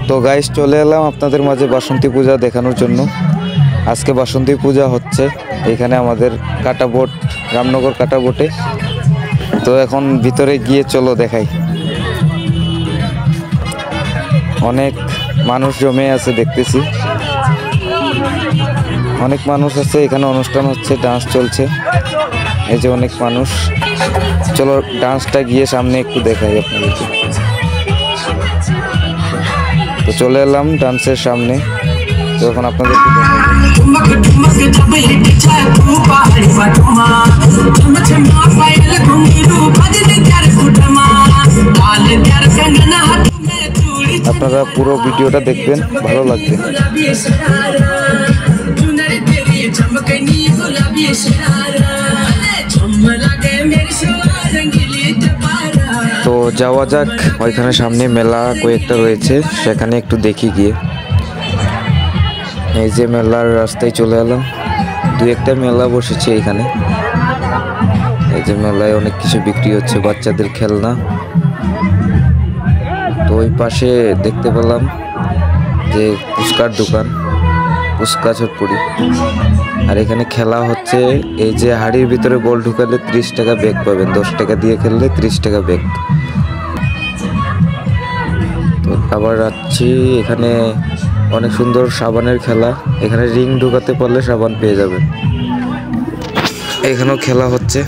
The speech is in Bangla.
তো গাইস চলে এলাম আপনাদের মাঝে বাসন্তী পূজা দেখানোর জন্য। আজকে বাসন্তী পূজা হচ্ছে এখানে আমাদের কাটাবোট, রামনগর কাটাবোটে। তো এখন ভিতরে গিয়ে চলো দেখাই। অনেক মানুষ জমে আছে দেখতেছি, অনেক মানুষ আছে এখানে, অনুষ্ঠান হচ্ছে, ডান্স চলছে। এই যে অনেক মানুষ, চলো ডান্সটা গিয়ে সামনে একটু দেখাই আপনাদেরকে। তো চলে এলাম ডান্সের সামনে, তো এখন আপনাদেরকে আপনারা পুরো ভিডিওটা দেখবেন, ভালো লাগবে। তো যাওয়া যাক, ওইখানে সামনে মেলা কয়েকটা রয়েছে, সেখানে একটু দেখি গিয়ে। এই যে মেলার রাস্তায় চলে এলাম, দুই একটা মেলা বসেছে এখানে। এই যে মেলায় অনেক কিছু বিক্রি হচ্ছে, বাচ্চাদের খেলনা। তো ওই পাশে দেখতে পেলাম যে ফুচকার দোকান, ফুচকা চটপটি। আর এখানে খেলা হচ্ছে, এই যে হাড়ির ভিতরে বল ঢুকালে 30 টাকা ব্যাগ পাবেন, 10 টাকা দিয়ে খেললে 30 টাকা ব্যাগ। তো আবার যাচ্ছি, এখানে অনেক সুন্দর সাবানের খেলা, এখানে রিং ঢুকাতে পারলে সাবান পেয়ে যাবেন। এখানেও খেলা হচ্ছে।